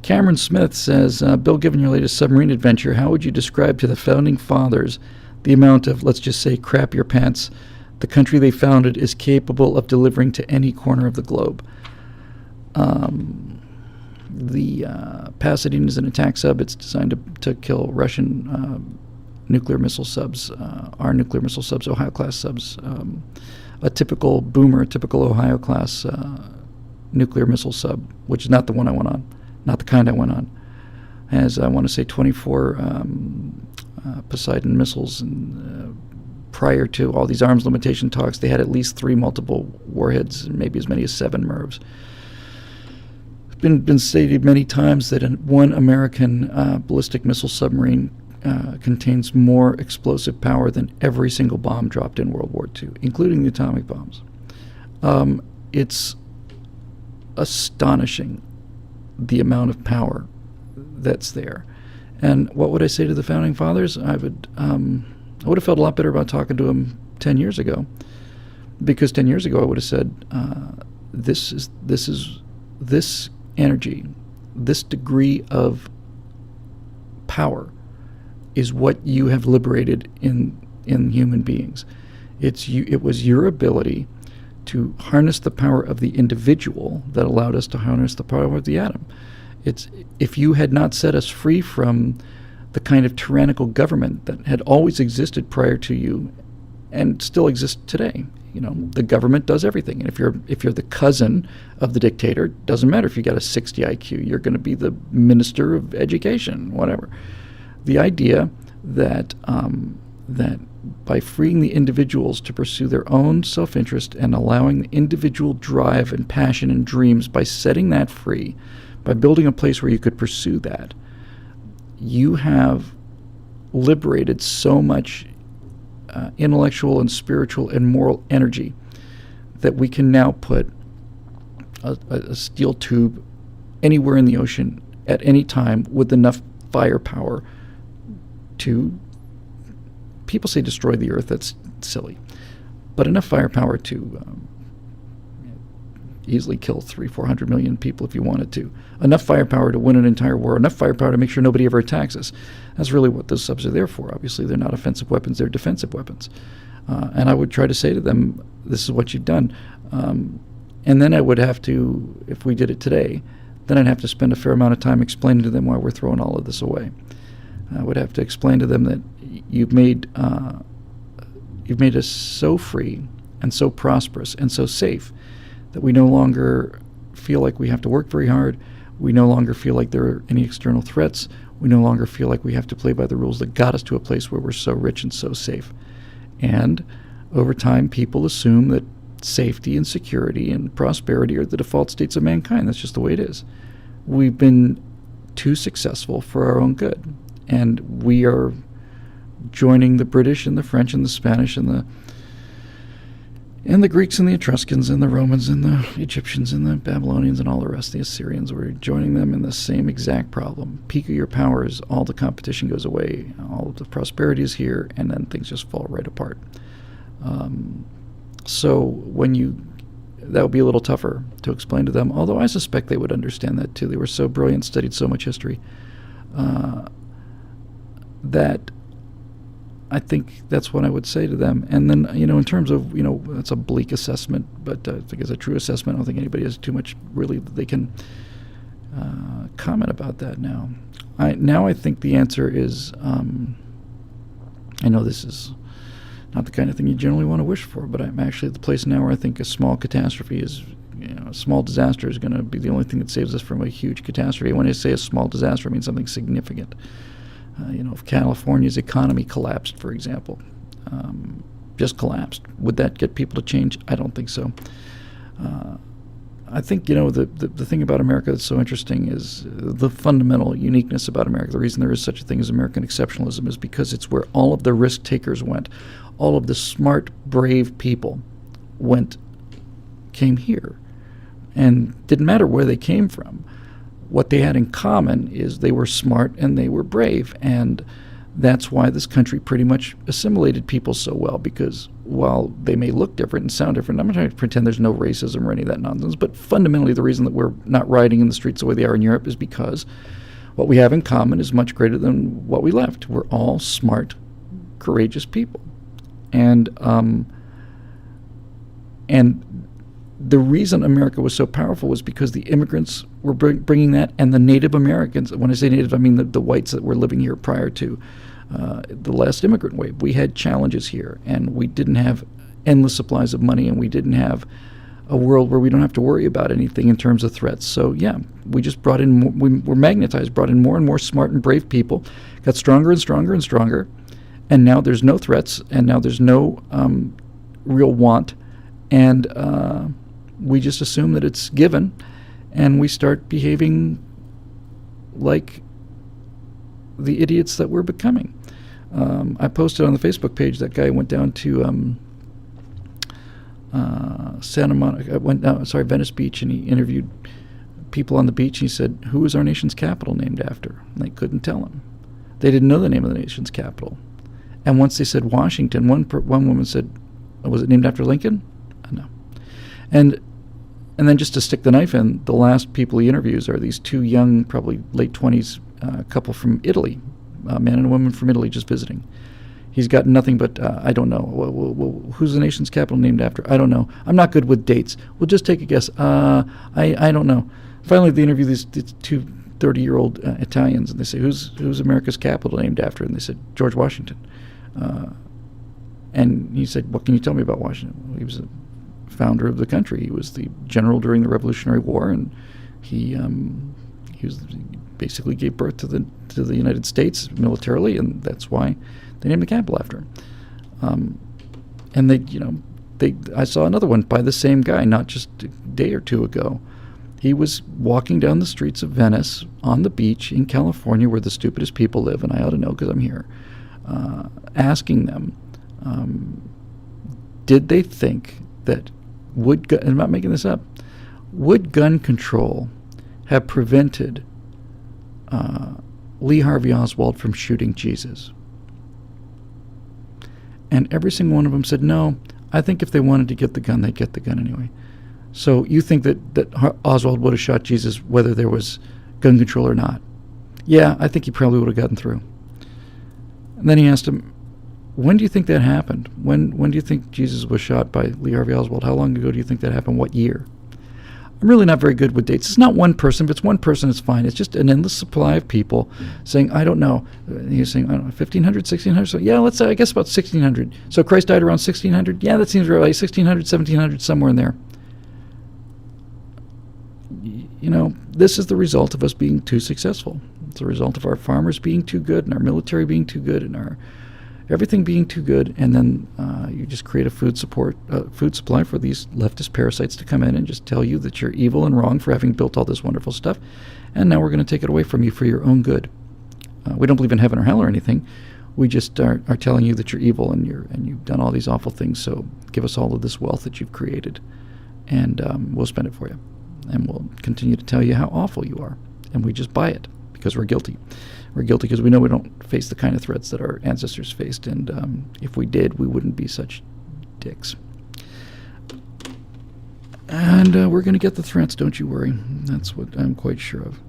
Cameron Smith says, Bill, given your latest submarine adventure, how would you describe to the founding fathers the amount of, let's just say, crap your pants the country they founded is capable of delivering to any corner of the globe? The Pasadena is an attack sub. It's designed to kill Russian nuclear missile subs, our nuclear missile subs, Ohio-class subs. A typical boomer, a typical Ohio-class nuclear missile sub, which is not the one I went on, not the kind I went on, has, I want to say, 24 Poseidon missiles. And prior to all these arms limitation talks, they had at least 3 multiple warheads and maybe as many as 7 MIRVs. It's been stated many times that one American ballistic missile submarine contains more explosive power than every single bomb dropped in World War II, including the atomic bombs. It's astonishing the amount of power that's there. And what would I say to the founding fathers? I would have felt a lot better about talking to them 10 years ago, because 10 years ago I would have said, this energy, this degree of power is what you have liberated in human beings. It was your ability to harness the power of the individual that allowed us to harness the power of the atom. If you had not set us free from the kind of tyrannical government that had always existed prior to you and still exists today. The government does everything. And if you're the cousin of the dictator, doesn't matter if you got a 60 IQ, you're going to be the minister of education, whatever. The idea that by freeing the individuals to pursue their own self-interest and allowing the individual drive and passion and dreams, by setting that free, by building a place where you could pursue that, you have liberated so much intellectual and spiritual and moral energy that we can now put a steel tube anywhere in the ocean at any time with enough firepower to, people say destroy the earth, that's silly, but enough firepower to easily kill 300-400 million people if you wanted to. Enough firepower to win an entire war. Enough firepower to make sure nobody ever attacks us. That's really what those subs are there for. Obviously, they're not offensive weapons, they're defensive weapons. And I would try to say to them, this is what you've done. And then I would have to, if we did it today, then I'd have to spend a fair amount of time explaining to them why we're throwing all of this away. I would have to explain to them that you've made us so free and so prosperous and so safe that we no longer feel like we have to work very hard. We no longer feel like there are any external threats. We no longer feel like we have to play by the rules that got us to a place where we're so rich and so safe. And over time, people assume that safety and security and prosperity are the default states of mankind. That's just the way it is. We've been too successful for our own good. And we are joining the British and the French and the Spanish and the Greeks and the Etruscans and the Romans and the Egyptians and the Babylonians and all the rest, the Assyrians. We're joining them in the same exact problem. Peak of your powers, all the competition goes away, all of the prosperity is here, and then things just fall right apart. So that would be a little tougher to explain to them, although I suspect they would understand that too. They were so brilliant, studied so much history, that I think that's what I would say to them. And then, in terms of, it's a bleak assessment, but I think it's a true assessment. I don't think anybody has too much really that they can comment about that now. I think the answer is, I know this is not the kind of thing you generally want to wish for, but I'm actually at the place now where I think a small catastrophe is, a small disaster is going to be the only thing that saves us from a huge catastrophe. When I say a small disaster, I mean something significant. If California's economy collapsed, for example, just collapsed, would that get people to change? I don't think so. I think, the thing about America that's so interesting is the fundamental uniqueness about America. The reason there is such a thing as American exceptionalism is because it's where all of the risk takers went. All of the smart, brave people came here. And didn't matter where they came from. What they had in common is they were smart and they were brave, and That's why this country pretty much assimilated people so well, because while they may look different and sound different, I'm not trying to pretend there's no racism or any of that nonsense, but fundamentally the reason that we're not rioting in the streets the way they are in Europe is because what we have in common is much greater than what we left. We're all smart, courageous people. And the reason America was so powerful was because the immigrants were bringing that, and the Native Americans. When I say Native, I mean the whites that were living here prior to the last immigrant wave. We had challenges here, and we didn't have endless supplies of money, and we didn't have a world where we don't have to worry about anything in terms of threats. So yeah, we just brought in more, we were magnetized, brought in more and more smart and brave people, got stronger and stronger and stronger, and now there's no threats, and now there's no real want, and we just assume that it's given, and we start behaving like the idiots that we're becoming. I posted on the Facebook page that guy went down to Santa Monica, Venice Beach, and he interviewed people on the beach. He said, "Who is our nation's capital named after?" And they couldn't tell him. They didn't know the name of the nation's capital. And once they said Washington, one woman said, "Was it named after Lincoln?" No. And then just to stick the knife in, the last people he interviews are these two young, probably late 20s couple from Italy, a man and a woman from Italy just visiting. He's got nothing but, I don't know. Well, who's the nation's capital named after? I don't know. I'm not good with dates. We'll just take a guess. I don't know. Finally, they interview these two 30-year-old Italians, and they say, who's America's capital named after? And they said, George Washington. And he said, what can you tell me about Washington? Well, he was a founder of the country. He was the general during the Revolutionary War, and he basically gave birth to the United States militarily, and that's why they named the capital after him. And I saw another one by the same guy, not just a day or two ago. He was walking down the streets of Venice on the beach in California, where the stupidest people live, and I ought to know because I'm here, asking them, did they think that I'm not making this up, would gun control have prevented Lee Harvey Oswald from shooting Jesus? And every single one of them said, no, I think if they wanted to get the gun, they'd get the gun anyway. So you think that Oswald would have shot Jesus whether there was gun control or not? Yeah, I think he probably would have gotten through. And then he asked him, when do you think that happened? When do you think Jesus was shot by Lee Harvey Oswald? How long ago do you think that happened? What year? I'm really not very good with dates. It's not one person. If it's one person, it's fine. It's just an endless supply of people saying, I don't know. He's saying, I don't know, 1500, 1600? So yeah, let's say, I guess about 1600. So Christ died around 1600? Yeah, that seems right. 1600, 1700, somewhere in there. You know, this is the result of us being too successful. It's a result of our farmers being too good, and our military being too good, and our everything being too good, and then you just create a food supply for these leftist parasites to come in and just tell you that you're evil and wrong for having built all this wonderful stuff, and now we're going to take it away from you for your own good. We don't believe in heaven or hell or anything. We just are telling you that you're evil and you've done all these awful things, so give us all of this wealth that you've created, and we'll spend it for you. And we'll continue to tell you how awful you are, and we just buy it because we're guilty. We're guilty because we know we don't face the kind of threats that our ancestors faced, and if we did, we wouldn't be such dicks. And we're going to get the threats, don't you worry. That's what I'm quite sure of.